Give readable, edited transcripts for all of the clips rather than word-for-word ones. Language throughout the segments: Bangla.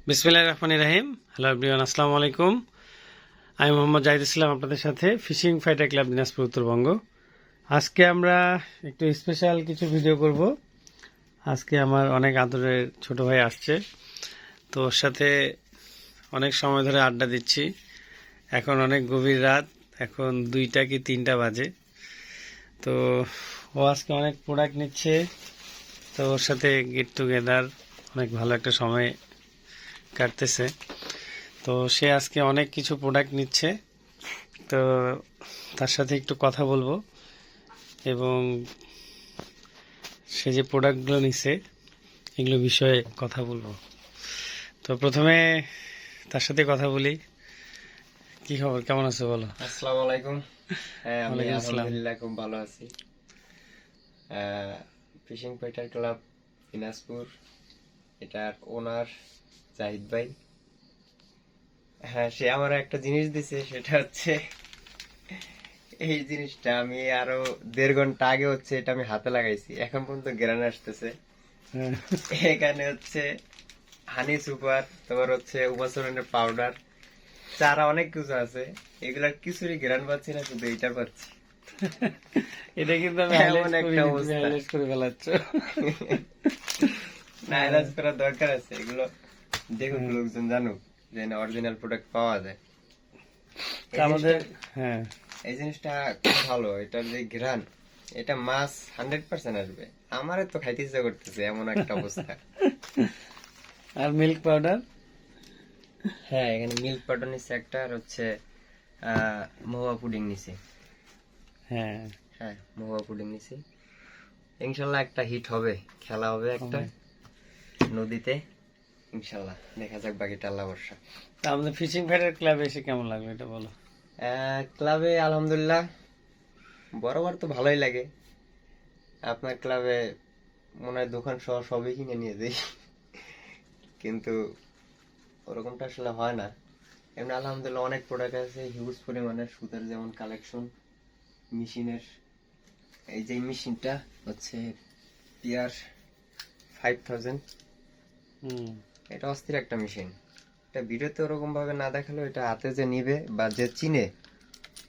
বিসমিল্লাহির রহমানির রহিম। হ্যালো এভরিওয়ান, আসসালামু আলাইকুম। আমি মোহাম্মদ জাহিদ ইসলাম, আপনাদের সাথে fishing fighter club Dinajpur Uttarbanga. আজকে আমরা একটু স্পেশাল কিছু ভিডিও করব। আজকে আমার অনেক আদরের ছোট ভাই আসছে, তো ওর সাথে অনেক সময় ধরে আড্ডা দিচ্ছি। এখন অনেক গভীর রাত, এখন 2টা কি 3টা বাজে। তো ও আজকে অনেক প্রোডাক্ট নিচ্ছে, তো ওর সাথে গেট টুগেদার অনেক ভালো একটা সময় কাটতেছে। তো সে আজকে অনেক কিছু প্রোডাক্ট নিচ্ছে, তো তার সাথে একটু কথা বলবো এবং সে যে প্রোডাক্টগুলো নিচ্ছে এগুলো বিষয়ে কথা বলবো। তো প্রথমে তার সাথে কথা বলি। কি খবর, কেমন আছো বলো? আসসালামু আলাইকুম। হ্যাঁ, আমি ওয়ালাইকুম আসসালাম। আলহামদুলিল্লাহ খুব ভালো আছি। ফিশিং ফাইটার ক্লাব দিনাজপুর, এটার ওনার জাহিদ ভাই। হ্যাঁ, সে আমার একটা জিনিস দিছে, সেটা হচ্ছে এই জিনিসটা আমি আরো 1.5 ঘন্টা আগে হচ্ছে এটা আমি হাতে লাগাইছি, এখন পর্যন্ত গ্রান আসতেছে। হ্যাঁ, এখানে হচ্ছে হানি সুপার, তোমার হচ্ছে উপাসনের পাউডার, চারা, অনেক কিছু আছে। এগুলার কিছুরই গ্রান পাচ্ছি না, শুধু এইটা পাচ্ছি। এটা কিন্তু আমি এমন একটা অবস্থা। হাইলাইট করে ফেলাচ্ছ। না, এলাজ করার দরকার আছে। এগুলো দেখুক, হ্যাঁ। লোকজন জানুক যে না, অরিজিনাল প্রোডাক্ট পাওয়া যায়। তা আমাদের হ্যাঁ, এই জিনিসটা খুব ভালো। এটার যে ঘ্রাণ, এটা মাছ 100% আসবে। আমারও তো খাইতে ইচ্ছা করতেছে, এমন একটা অবস্থা। আর মিল্ক পাউডার। হ্যাঁ, এখানে মিল্ক পাউডার নিচ্ছে একটা, আর হচ্ছে মহুয়া পুডিং নিছি। হ্যাঁ, হ্যাঁ, মহুয়া পুডিং নিছি। ইনশাল্লাহ একটা হিট হবে, খেলা হবে একটা নদীতে। ইনশাল্লাহ দেখা যাক, বাকিটা আল্লাহ ভরসা। তা আমাদের ফিশিং ফাইটার ক্লাবে এসে কেমন লাগলো এটা বলো? ক্লাবে আলহামদুলিল্লাহ বরাবর তো ভালোই লাগে। আপনার ক্লাবে মনে হয় দোকান সহ সবই কিনে নিয়ে যাই, কিন্তু ওরকমটা আসলে হয় না। এমনি আলহামদুলিল্লাহ অনেক প্রোডাক্ট আছে, হিউজ পরিমাণের সুতার যেমন কালেকশন, মেশিনের। এই যে মেশিনটা হচ্ছে পিয়ার 5000, হুম, এটা অস্থির একটা মেশিন। এটা ভিডিওতে ওরকম ভাবে না দেখালেও এটা হাতে যে নিবে বা যে চিনে,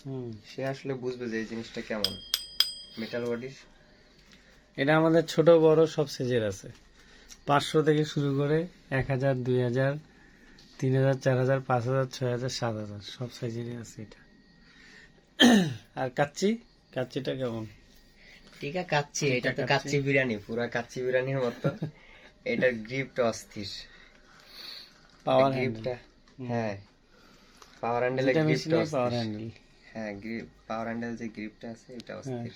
হুম। সে আসলে বুঝবে যে এই জিনিসটা কেমন। মেটাল বডির। এটা আমাদের ছোট বড় সব সাইজের আছে, 500 থেকে শুরু করে 1000, 2000, 3000, 4000, 5000, 6000, 7000 সব সাইজেরই আছে এটা। আর কাচ্চিটা কেমন? টিকা কাচ্চি, এটা তো কাচ্চি। কাচ্চি বিরিয়ানি, পুরা কাচ্চি বিরিয়ানির মতো। এটার গ্রিপটা অস্থির। পাওয়ার হ্যান্ডেল। গ্রিপটা, হ্যাঁ, পাওয়ার হ্যান্ডেলের দুইটা গ্রিপটা মেশিনেই পাওয়ার অস্থির। হ্যান্ডেল। হ্যাঁ, পাওয়ার হ্যান্ডেল যে গ্রিপটা আছে এটা হ্যাঁ, অস্থির।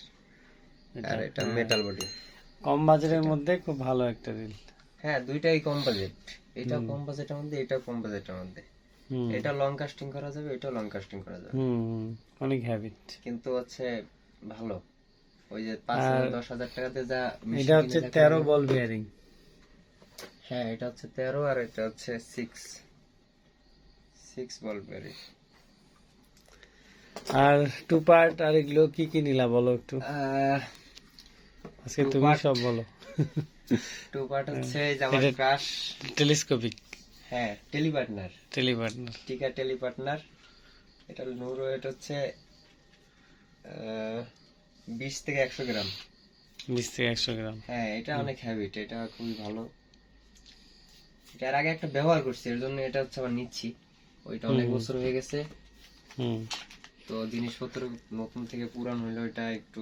আর এটা মেটাল বডি। কম বাজেটের মধ্যে খুব ভালো একটা রিল। হ্যাঁ, দুইটাই কম বাজেট। এটা কম বাজেটের মধ্যে, এটা কম বাজেটের মধ্যে। হুম, এটা লং কাস্টিং করা যাবে, এটা লং কাস্টিং করা যাবে, হুম, অনেক হ্যাবিট। কিন্তু হচ্ছে ভালো। ওই যে আর 5000 10,000 টাকাতে যা মেশিন এটা হচ্ছে কিনে 13 বল বিয়ারিং। হ্যাঁ, এটা হচ্ছে 13, আর এটা হচ্ছে 6 বল বেরি। আর টু পার্ট আর এগুলো কি কি নিলা বলো একটু, আজকে two তুমি part। সব বলো। টু পার্ট হচ্ছে এই যে আমার এটা ক্রাশ। টেলিস্কোপিক হ্যাঁ, টেলি পার্টনার, টেলিপার্টনার। টিকা টেলি পার্টনার। এটা নুরো, এটা হচ্ছে 20 থেকে 100 গ্রাম। 20 থেকে 100 গ্রাম। হ্যাঁ, এটা অনেক হ্যাবিট, এটা খুবই ভালো। এটার আগে একটা ব্যবহার করছি, এর জন্য এটা হচ্ছে আবার নিচ্ছি। ওইটা অনেক বছর হয়ে গেছে, হুম, তো জিনিসপত্র নতুন থেকে পুরান হইলে ওইটা একটু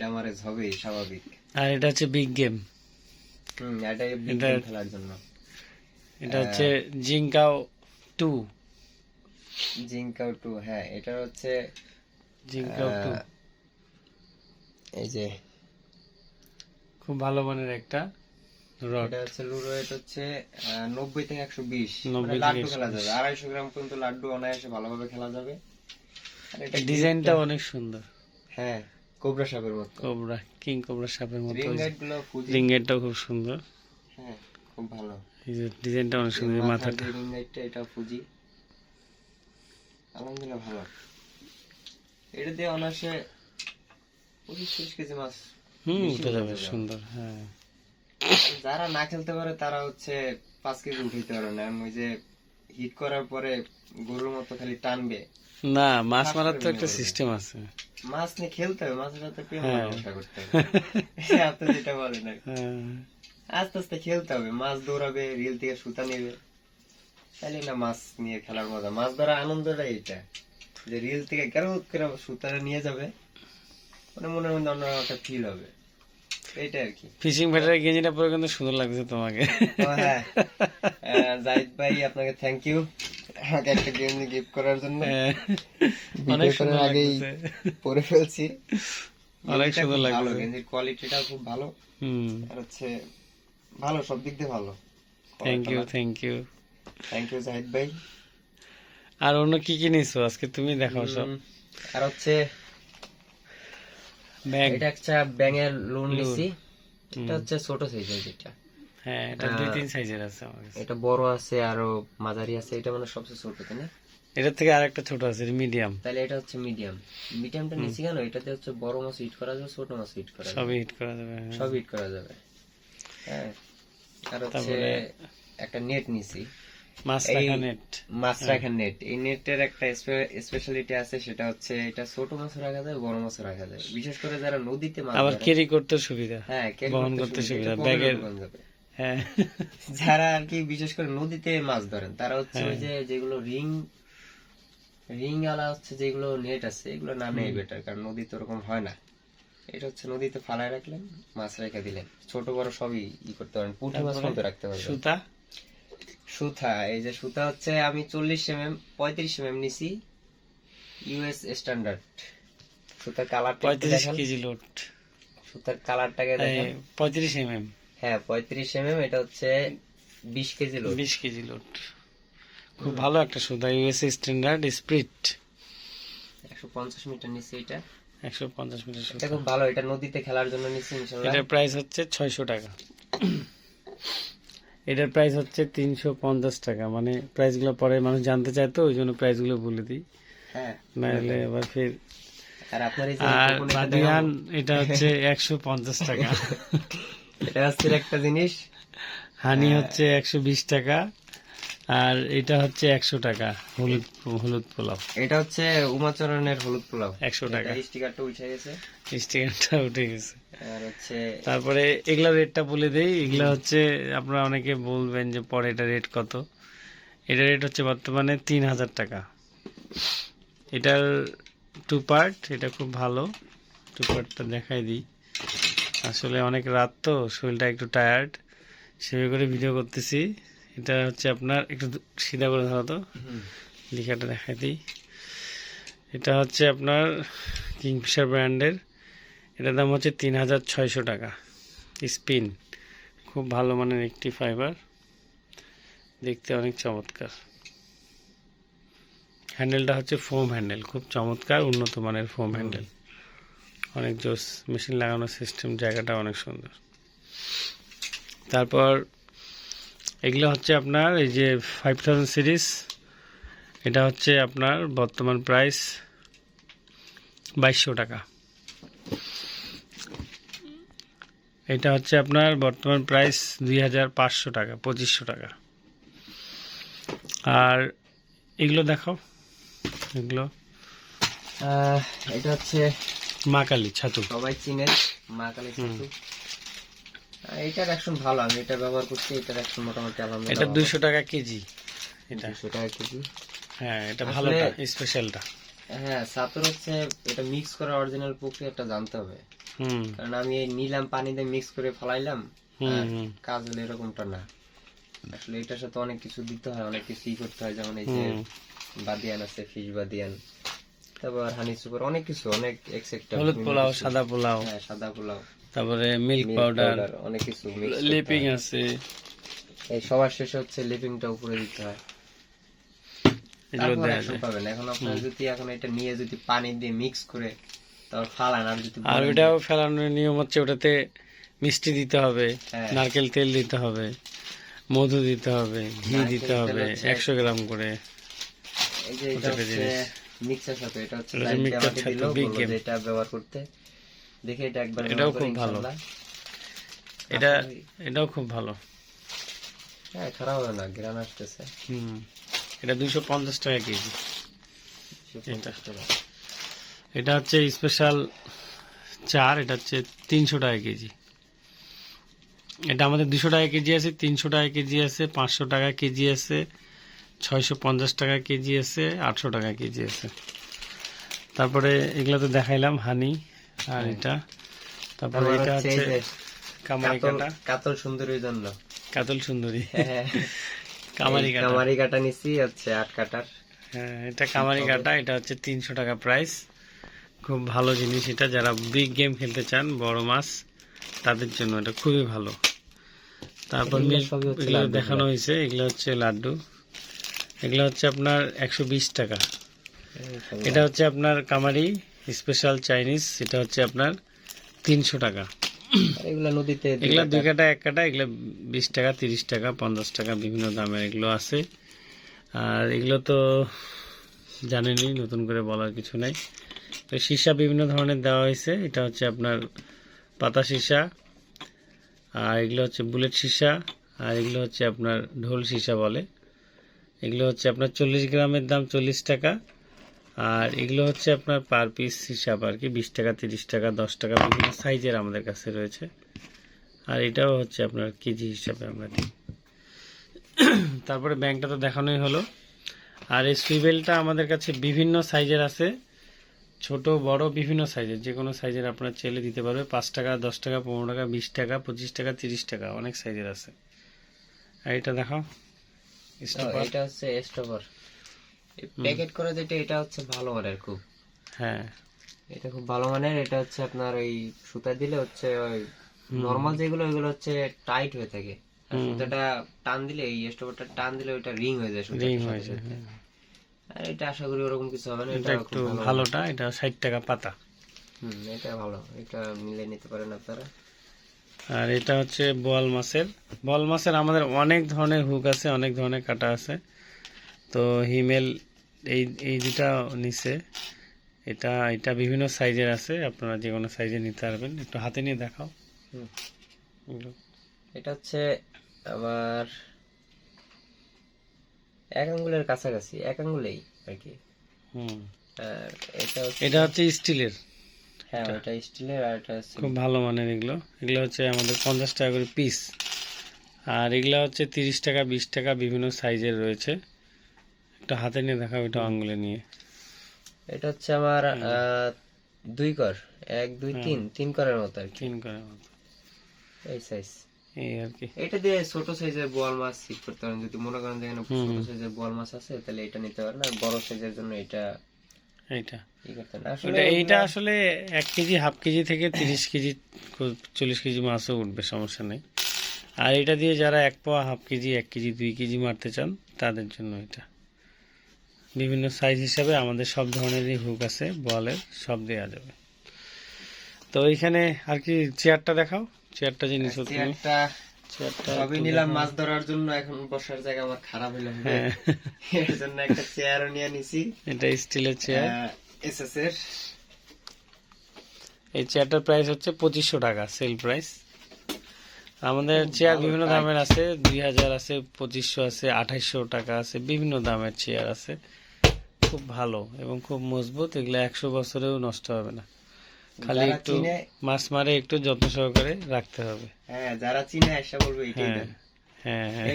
ড্যামারেজ হবেই, স্বাভাবিক। আর এটা হচ্ছে বিগ গেম। এটা বিগ এটা- গেম খেলার জন্য। এটা হচ্ছে জিঙ্কাও 2। জিঙ্কাও 2, হ্যাঁ, এটা হচ্ছে জিঙ্কাও 2 আহ, এই যে খুব ভালো মানের একটা রড। এটা হচ্ছে লুরো, এটা হচ্ছে 90 থেকে 120, 90 মানে থেকে লাড্ডু খেলা 120 যাবে, 250 গ্রাম পর্যন্ত লাড্ডু অনায়াসে ভালোভাবে খেলা যাবে। আর এটা ডিজাইনটা gripটা- অনেক সুন্দর, হ্যাঁ, কোবরা সাপের মতো। কোবরা, কিং কোবরা সাপের মতো। রিং গাইড গুলো ফুজি। রিংগেটটাও খুব সুন্দর, হ্যাঁ, খুব ভালো। এই যে ডিজাইনটা অনেক সুন্দর, মাথার মাথাটা। যে রিং গাইডটা, এটা ফুজি। আলহামদুলিল্লাহ ভালো। এটা দিয়ে অনায়াসে 25-30 কেজি মাছ হুম, বেশি উঠে ওঠা যাবে, যাবে। সুন্দর। হ্যাঁ, যারা না খেলতে পারে তারা হচ্ছে 5 কেজি উঠাইতে পারে না, ওই যে হিট করার পরে গরুর মতো খালি টানবে। না, মাছ মারার তো একটা সিস্টেম আছে। মাছ নিয়ে খেলতে হবে, মাছের সাথে প্রেম হ্যাঁ। ভালোবাসা করতে হবে। আপনি যেটা বলেন আর কি। হ্যাঁ, আস্তে আস্তে খেলতে হবে, মাছ দৌড়াবে, রিল থেকে সুতা নেবে, তাহলে না মাছ নিয়ে খেলার মজা। মাছ ধরা আনন্দটাই এটা, যে রিল থেকে কেরোত করে সুতাটা নিয়ে যাবে, মানে মনের মধ্যে অন্য একটা ফিল হবে, এইটা আর কি। ফিশিং ভেটারের গেঞ্জিটা পরে কিন্তু সুন্দর লাগছে তোমাকে। ও হ্যাঁ, জাহিদ ভাই আপনাকে থ্যাংক ইউ আমাকে একটা গেঞ্জি গিফট করার জন্য। হ্যাঁ, অনেক ভিডিও সুন্দর করার আগেই লাগছে। পরে ফেলছি। অনেক গেঞ্জিটা সুন্দর খুব ভালো, লাগছে। গেঞ্জির কোয়ালিটিটা খুব ভালো, হুম, আর হচ্ছে ভালো, সব দিক দিয়ে ভালো। Thank you, thank you. Thank you Zahid ভাই। আর অন্য কি কি নিছো আজকে, তুমি দেখাও সব। আর হচ্ছে ব্যাগ। এটা একটা ব্যাঙের লোন নিছি, এটা হচ্ছে ছোট সাইজের যেটা। হ্যাঁ, এটা 2-3 সাইজের আছে আমার কাছে। এটা বড় আছে, আরো মাঝারি আছে, এটা মানে সবচেয়ে ছোট, তাই না? এটার থেকে আরেকটা ছোট আছে, মিডিয়াম। তাহলে এটা হচ্ছে মিডিয়াম। মিডিয়ামটা নিছি কেন, এটাতে হচ্ছে বড় মাছ হিট করা যাবে, ছোট মাছ হিট করা যাবে, সবই হিট করা যাবে। হ্যাঁ। সব হিট করা যাবে। হ্যাঁ, আর হচ্ছে তারপরে একটা নেট নিছি, মাছ রাখা নেট। মাছ রাখার নেট। এই নেটের একটা স্পেশালিটি আছে, সেটা হচ্ছে এটা ছোট মাছ রাখা যায়, বড় মাছ রাখা যায়, বিশেষ করে যারা নদীতে মাছ আবার ধরে। ক্যারি করতে সুবিধা। হ্যাঁ, carry বহন করতে সুবিধা, এটা ব্যাগের। বহন যাবে। হ্যাঁ, যারা আর কি বিশেষ করে নদীতে মাছ ধরেন, তারা হচ্ছে হ্যাঁ। ওই যে যেগুলো রিং আলা হচ্ছে যেগুলো নেট আছে, এগুলো না নেই বেটার, কারণ নদীতে ওরকম হয় না। এটা হচ্ছে নদীতে ফালায় রাখলেন, মাছ রেখে দিলেন, ছোট বড় সবই করতে পারেন, পুঁটি মাছ মতো রাখতে পারবেন। সুতা। সুতা, এই যে সুতা হচ্ছে আমি 35 mm নিছি, ইউএস স্ট্যান্ডার্ড। সুতার কালারটা 35 কেজি লোড। সুতার কালারটাকে দেখেন। 35 হ্যাঁ, 35 mm, এটা হচ্ছে 20 কেজি লোড। 20 KG load. খুব ভালো একটা সুতা, ইউএসএ স্ট্যান্ডার্ড স্প্রিট। 150 মিটার নিছি এটা। 150 মিটার এটা সুতা। খুব ভালো, এটা নদীতে খেলার জন্য নিছি ইনশাআল্লাহ। এটার প্রাইস হচ্ছে 600 টাকা। এটার প্রাইস হচ্ছে 350 টাকা। মানে প্রাইস গুলো পরে মানুষ জানতে চায়, তো ওই জন্য প্রাইস গুলো বলে দিই, হ্যাঁ, নাহলে আবার ফির। আর আপনার এই যে আর কোন এটা বাদিয়ান এটা হচ্ছে 150 টাকা। এটা হচ্ছে একটা জিনিস। হানি হচ্ছে 120 টাকা। আর এটা হচ্ছে 100 টাকা, হলুদ পোলাও। এটা হচ্ছে উমাচরণের হলুদ পোলাও, 100 টাকা। স্টিকারটা উঠে গেছে। স্টিকারটা উঠে গেছে। আর হচ্ছে তারপরে এগুলা রেটটা বলে দেই। এগুলা হচ্ছে আপনারা অনেকে বলবেন যে পরে এটা রেট কত। এটা রেট হচ্ছে বর্তমানে 3000 টাকা। এটার 2 পার্ট, এটা খুব ভালো। 2 পার্টটা দেখাই দিই। আসলে অনেক রাত তো, শরীরটা একটু টায়ার্ড, সেভাবে করে ভিডিও করতেছি। এটা হচ্ছে আপনার একটু সিধা করে ধরো তো, লেখাটা দেখাই দিই। এটা হচ্ছে আপনার কিংফিশার ব্র্যান্ডের। এটার দাম হচ্ছে 3600 টাকা। স্পিন, খুব ভালো মানের একটি ফাইবার, দেখতে অনেক চমৎকার। হ্যান্ডেলটা হচ্ছে ফোম হ্যান্ডেল, খুব চমৎকার, উন্নত মানের ফোম হ্যান্ডেল, অনেক জোস। মেশিন লাগানোর সিস্টেম, জায়গাটা অনেক সুন্দর। তারপর এগুলো হচ্ছে আপনার এই যে 5000 সিরিজ। এটা হচ্ছে আপনার বর্তমান প্রাইস 2200 টাকা। এটা হচ্ছে আপনার বর্তমান প্রাইস 2500 টাকা, 2500 টাকা। আর এগুলো দেখাও, এগুলো এটা হচ্ছে মা কালী ছাতু। সবাই চিনেন, মা কালী ছাতু। এটার অ্যাকশন ভালো, আমি এটা ব্যবহার করছি, এটার অ্যাকশন মোটামুটি এটা আলহামদুলিল্লাহ 200 টাকা কেজি। এটা 200 টাকা কেজি। হ্যাঁ, এটা ভালোটা, স্পেশালটা। হ্যাঁ, ছাতুর হচ্ছে এটা মিক্স করার অরিজিনাল প্রক্রিয়াটা জানতে হবে, হুম কারণ আমি এই নিলাম পানি দিয়ে মিক্স করে ফেলাইলাম, হুম হুম কাজ হলো এরকমটা না। আসলে এটার সাথে অনেক কিছু দিতে হয়, অনেক কিছু করতে হয়, যেমন এই যে বাদিয়ান আছে, ফিশ বাদিয়ান, তারপর হানি সুপার, অনেক কিছু, অনেক এক্সেট্রা, হলুদ পোলাও, সাদা পোলাও, হ্যাঁ সাদা পোলাও, তারপরে মিল্ক milk পাউডার, powder, অনেক কিছু লিপিং আছে। এই সবার শেষে হচ্ছে লিপিংটা উপরে দিতে হয়, এগুলো তারপর দেয়া action যায়। পাবেন। এখন আপনার যদি এখন এটা নিয়ে যদি পানি দিয়ে মিক্স করে তারপর ফালান, আর যদি আর ওইটাও ফেলানোর নিয়ম হচ্ছে ওটাতে মিষ্টি দিতে হবে, হ্যাঁ। নারকেল তেল দিতে হবে, মধু দিতে হবে, ঘি নারকেল দিতে তেল হবে হচ্ছে 100 গ্রাম করে। এই যে এটা হচ্ছে মিক্সার সাথে, এটা হচ্ছে এটা লাইট mixer আমাকে সাথে দিল, big বলল game। যে এটা ব্যবহার করতে, দেখে এটা একবার এটাও ব্যবহার করে খুব ভালো। ইনশাআল্লাহ। এটা আশা করি- এটাও খুব ভালো। হ্যাঁ, খারাপ হবে না, গ্রান আসতেছে। এটা 250 টাকা কেজি। 250 টাকা। এটা হচ্ছে স্পেশাল চার, এটা হচ্ছে 300 টাকা কেজি। এটা আমাদের 200 টাকা কেজি আছে, 300 টাকা কেজি আছে, 500 টাকা কেজি আছে, 650 টাকা কেজি আছে, 800 টাকা কেজি আছে। তারপরে এগুলো তো দেখাইলাম, হানি। আর এটা তারপরে তারপর এটা হচ্ছে এই হচ্ছে যে কামারি কাতল কাটা, কাতল সুন্দরীর জন্য কাতল সুন্দরী, হ্যাঁ, কামারি এই কাটা। কামারি কাটা নিছি হচ্ছে 8 কাটার। হ্যাঁ, এটা কামারি কাটা, এটা হচ্ছে 300 টাকা প্রাইস। খুব ভালো জিনিস এটা, যারা বিগ গেম খেলতে চান, বড় মাছ, তাদের জন্য এটা খুবই ভালো। তারপর এগুলো সবই হচ্ছে এগুলো লাড্ডু দেখানো গুলা। হয়েছে, এগুলো হচ্ছে লাড্ডু। এগুলো হচ্ছে আপনার 120 টাকা। এই সবই এটা হচ্ছে আপনার কামারি স্পেশাল চাইনিজ, এটা হচ্ছে আপনার 300 টাকা। আর এগুলা নদীতে দুই এগুলা 2 কাটার। কাটা 1 কাটা, এগুলো 20 টাকা, 30 টাকা, 50 টাকা, বিভিন্ন দামের এগুলো আছে। আর এগুলো তো জানেনই, নতুন করে বলার কিছু নাই। তো সীসা বিভিন্ন ধরনের দেওয়া হয়েছে, এটা হচ্ছে আপনার পাতা সীসা, আর এগুলো হচ্ছে বুলেট সীসা, আর এগুলো হচ্ছে আপনার ঢোল সীসা বলে। এগুলো হচ্ছে আপনার 40 গ্রামের দাম 40 টাকা। আর এগুলো হচ্ছে আপনার পার পিস হিসাব আর কি, 20 টাকা, 30 টাকা, 10 টাকা, বিভিন্ন সাইজের আমাদের কাছে রয়েছে। আর এটাও হচ্ছে আপনার কেজি হিসাবে আমরা দিই। তারপরে ব্যাংকটা তো দেখানোই হলো। আর এই সুইবেলটা আমাদের কাছে বিভিন্ন সাইজের আছে, ছোট বড় বিভিন্ন সাইজের, যে কোনো সাইজের আপনার চাইলে দিতে পারবে। 5 টাকা, 10 টাকা, 15 টাকা, 20 টাকা, 25 টাকা, 30 টাকা, অনেক সাইজের আছে। আর এটা দেখাও, স্টপার। এটা হচ্ছে স্টপার, প্যাকেট করা যেটা, এটা হচ্ছে ভালো মানের খুব। হ্যাঁ, এটা খুব ভালো মানের। এটা হচ্ছে আপনার ওই সুতা দিলে হচ্ছে ওই নরমাল যেগুলো ওইগুলো হচ্ছে টাইট হয়ে থাকে, আর সুতাটা টান দিলে, এই স্টপারটা টান দিলে ওইটা রিং হয়ে যায় রিং সুতাটার সাথে হয়েছে। সাথে। আর এটা আশা করি ওরকম কিছু হবে না, এটা এটা একটু খুব ভালো মানের। ভালোটা, এটা 60 টাকা পাতা। এটা ভালো, এটা মিলে নিতে পারেন আপনারা। আর এটা হচ্ছে বোয়াল মাছের। বোয়াল মাছের আমাদের অনেক ধরনের হুক আছে, অনেক ধরনের কাটা আছে। তো হিমেল এই এই দুটা নিচে, এটা এটা বিভিন্ন সাইজের আছে, আপনারা যে কোনো সাইজে নিতে পারবেন। একটু হাতে নিয়ে দেখাও। হুম। এগুলো। এটা হচ্ছে আমার 1 আঙ্গুলের কাছাকাছি, 1 আঙ্গুলেই আর কি। হুম, আর এটা হচ্ছে, এটা হচ্ছে স্টিলের, হ্যাঁ ওটা স্টিলের, আর এটা হচ্ছে খুব ভালো মানের। এগুলো এগুলো হচ্ছে আমাদের 50 টাকা করে পিস। আর এগুলো হচ্ছে 30 টাকা, 20 টাকা, বিভিন্ন সাইজের রয়েছে। একটু হাতে নিয়ে দেখাও, এটা আঙ্গুলে নিয়ে। এটা হচ্ছে আমার 2 কর, 1 2 3 করের মতো আর কি, 3 করে মতো, এই সাইজ। এই আর কি। এটা দিয়ে ছোট সাইজের বোয়াল মাছ সিট করতে পারেন, যদি মনে করেন যে এখানে ছোট সাইজের বোয়াল মাছ আছে তাহলে এটা নিতে পারেন। আর বড় সাইজের জন্য এটা এইটা ই করতে পারেন। আসলে ওটা এইটা আসলে 1 কেজি, হাফ কেজি থেকে 30 কেজি, 40 কেজি মাছও উঠবে, সমস্যা নেই। আর এটা দিয়ে যারা 1 পোয়া, হাফ কেজি, 1 কেজি, 2 কেজি মারতে চান, তাদের জন্য এটা। বিভিন্ন সাইজ হিসাবে আমাদের সব ধরনেরই হুক আছে, বলের সব দেওয়া যাবে। তো এইখানে আর কি চেয়ারটা দেখাও, চেয়ারটা যে নিছো তুমি। একটা চেয়ারটা সবই নিলাম মাছ ধরার জন্য, এখন বসার জায়গা আমার খারাপ হইলো, হ্যাঁ, এর জন্য একটা চেয়ারও নিয়ে নিছি, এটা স্টিলের চেয়ার। এসএস এর। এই চেয়ারটার প্রাইস হচ্ছে 2500 টাকা, সেল প্রাইস। আমাদের চেয়ার ভালো বিভিন্ন টাইট। দামের আছে, 2000 আছে, 2500 আছে, 2800 টাকা আছে, বিভিন্ন দামের চেয়ার আছে। খুব ভালো এবং খুব মজবুত, এগুলো 100 বছরেও নষ্ট হবে না। খালি যারা একটু চিনে, মাছ মারে একটু যত্ন সহকারে রাখতে হবে। হ্যাঁ যারা চিনে এসে বলবে এটাই হ্যাঁ, দেন। হ্যাঁ, হ্যাঁ,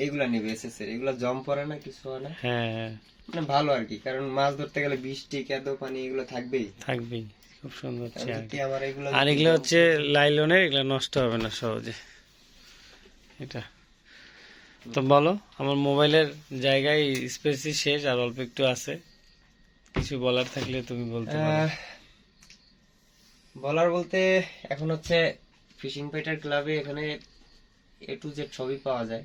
এইগুলা নেবে এসএস এর, এগুলা জম পড়ে না, কিছু হয় না, হ্যাঁ, হ্যাঁ, মানে ভালো আর কি। কারণ মাছ ধরতে গেলে বৃষ্টি, কাদো, পানি এগুলো থাকবেই। থাকবেই। খুব সুন্দর কারণ চেয়ার। যদি আমার এগুলো আর যদি এগুলো জম হচ্ছে লাইলনের, এগুলো নষ্ট হবে না সহজে। এটা তো বলো, আমার মোবাইলের জায়গায় স্পেসই শেষ, আর অল্প একটু আছে। কিছু বলার থাকলে তুমি বলতে পারো। বলার বলতে, এখন হচ্ছে ফিশিং ফাইটার ক্লাবে এখানে A to Z সবই পাওয়া যায়।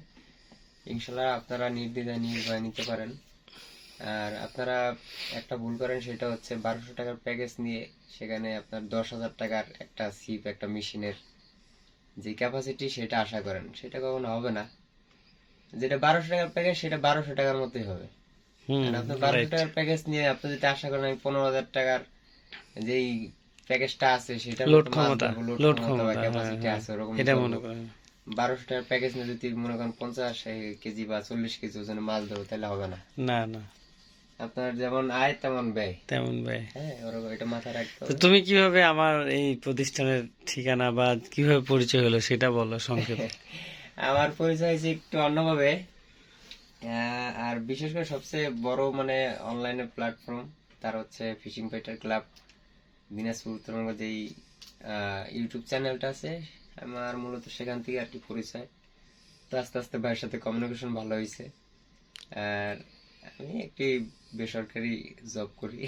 ইনশাল্লাহ আপনারা নির্দ্বিধায় নির্ভয়ে নিতে পারেন। আর আপনারা একটা ভুল করেন, সেটা হচ্ছে 1200 টাকার প্যাকেজ নিয়ে সেখানে আপনার 10,000 টাকার একটা সিপ, একটা মেশিনের যে ক্যাপাসিটি সেটা আশা করেন, সেটা কখনো হবে না। যেটা 1200 টাকার প্যাকেজ সেটা 1200 টাকার মতোই হবে। হুম, আর আপনি 1200 রাইট। টাকার প্যাকেজ নিয়ে আপনি যদি আশা করেন আমি 15,000 টাকার যেই প্যাকেজটা আছে সেটা লোড ক্ষমতা, লোড ক্ষমতা, হ্যাঁ, ক্যাপাসিটি হ্যাঁ, আছে ওরকম এটা ধরবো। মনে করেন 1200 টাকার প্যাকেজ নিয়ে যদি মনে করেন 50 কেজি বা 40 কেজি ওজনে মাছ ধরো তাহলে হবে না। না না আপনার যেমন আয় তেমন ব্যয়। তেমন ভাই। হ্যাঁ, ওরকম এটা মাথায় রাখতে তো হবে। তুমি কিভাবে আমার এই প্রতিষ্ঠানের ঠিকানা বা কিভাবে পরিচয় হলো সেটা বলো সংক্ষেপে। আমার পরিচয় হয়েছে একটু অন্যভাবে। আর বিশেষ করে সবচেয়ে বড় মানে অনলাইনে প্ল্যাটফর্ম তার হচ্ছে fishing fighter club Dinajpur Uttarbanga যেই ইউটিউব চ্যানেলটা আছে, আমার মূলত সেখান থেকে আর কি পরিচয়। তো আস্তে আস্তে ভাইয়ের সাথে কমিউনিকেশন ভালো হয়েছে। আর আমি একটি বেসরকারি জব করি,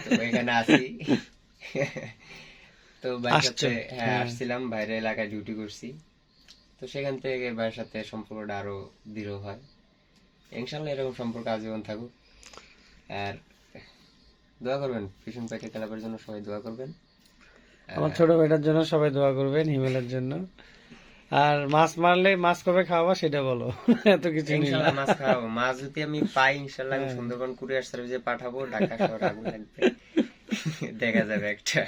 তো এখানে আছি। তো ভাইয়ের আসছো? সাথে হ্যাঁ হ্যাঁ। আসছিলাম, বাইরের এলাকায় ডিউটি করছি। তো সেখান থেকে ভাইয়ের সাথে সম্পর্কটা আরো দৃঢ় হয়। ইনশাল্লাহ এরকম সম্পর্ক আজীবন থাকুক। আর দোয়া করবেন, ফিশিং প্যাকেট ক্লাবের জন্য সবাই দোয়া করবেন। আমার ছোট ভাইটার জন্য সবাই দোয়া করবেন, হিমেলের জন্য। আর মাছ মারলে মাছ কবে খাওয়াবা সেটা বলো। এত কিছু নিলা। ইনশাল্লাহ মাছ খাওয়াবো, মাছ যদি আমি পাই ইনশাল্লাহ আমি হ্যাঁ। সুন্দরবন কুরিয়ার সার্ভিসে পাঠাবো, ঢাকা শহর আগুন লাগবে, দেখা যাবে একটা।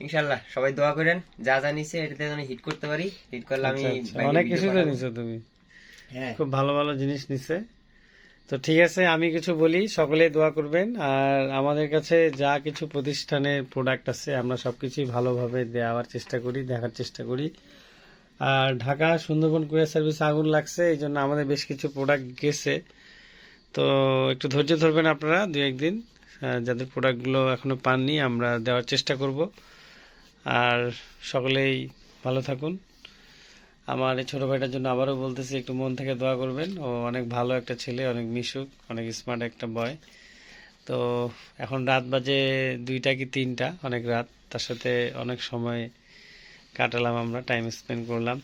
ইনশাল্লাহ সবাই দোয়া করেন, যা যা নিছে এটাতে যেন হিট করতে পারি। হিট করলে আমি আচ্ছা, আচ্ছা, বাইরে অনেক ভিডিও কিছু তো পাঠাবো। নিছো তুমি, হ্যাঁ, খুব ভালো ভালো জিনিস নিছে। তো ঠিক আছে, আমি কিছু বলি, সকলেই দোয়া করবেন। আর আমাদের কাছে যা কিছু প্রতিষ্ঠানের প্রোডাক্ট আছে আমরা সবকিছুই ভালোভাবে দেওয়ার চেষ্টা করি, দেখার চেষ্টা করি। আর ঢাকা সুন্দরবন কুরিয়ার সার্ভিস আগুন লাগছে, এই জন্য আমাদের বেশ কিছু প্রোডাক্ট গেছে। তো একটু ধৈর্য ধরবেন আপনারা দু একদিন, যাদের প্রোডাক্টগুলো এখনো পাননি আমরা দেওয়ার চেষ্টা করব। আর সকলেই ভালো থাকুন। আমার এই ছোট ভাইটার জন্য আবারও বলতেছি, একটু মন থেকে দোয়া করবেন। ও অনেক ভালো একটা ছেলে, অনেক মিশুক, অনেক স্মার্ট একটা বয়। তো এখন রাত বাজে 2টা কি 3টা, অনেক রাত। তার সাথে অনেক সময় কাটালাম, আমরা টাইম স্পেন্ড করলাম,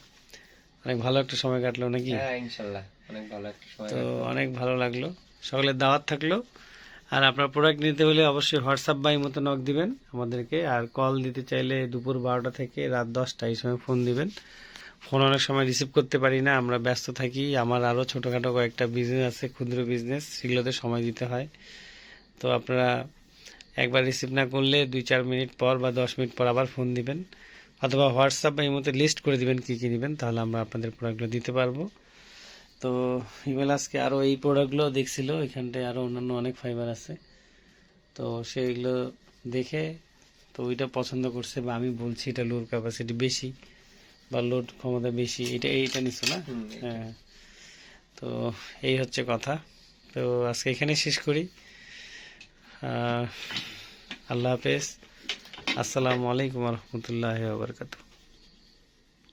অনেক ভালো একটা সময় কাটলো নাকি। হ্যাঁ, ইনশাল্লাহ অনেক ভালো একটা সময় তো কাটলো। অনেক ভালো লাগলো, সকলের দাওয়াত থাকলো। আর আপনার প্রোডাক্ট নিতে হলে অবশ্যই হোয়াটসঅ্যাপ বা ইমোতে নক দিবেন আমাদেরকে। আর কল দিতে চাইলে দুপুর 12টা থেকে রাত 10টা এই সময় ফোন দিবেন। ফোন অনেক সময় রিসিভ করতে পারি না, আমরা ব্যস্ত থাকি। আমার আরও ছোটোখাটো কয়েকটা বিজনেস আছে, ক্ষুদ্র বিজনেস, সেগুলোতে সময় দিতে হয়। তো আপনারা একবার রিসিভ না করলে 2-4 মিনিট পর বা 10 মিনিট পর আবার ফোন দিবেন, অথবা হোয়াটসঅ্যাপ বা ইমোতে লিস্ট করে দিবেন কী কী নেবেন, তাহলে আমরা আপনাদের প্রোডাক্টগুলো দিতে পারবো। তো হিমেল আজকে আরও এই প্রোডাক্টগুলো দেখছিল, এখানটায় আরও অন্যান্য অনেক ফাইবার আছে। তো সেইগুলো দেখে তো ওইটা পছন্দ করছে, বা আমি বলছি এটা লোড ক্যাপাসিটি বেশি বা লোড ক্ষমতা বেশি, এইটা নিছো না? হ্যাঁ। তো এই হচ্ছে কথা। তো আজকে এখানে শেষ করি। আল্লাহ হাফেজ। আসসালামু আলাইকুম রহমতুল্লাহ বারকাতুহ।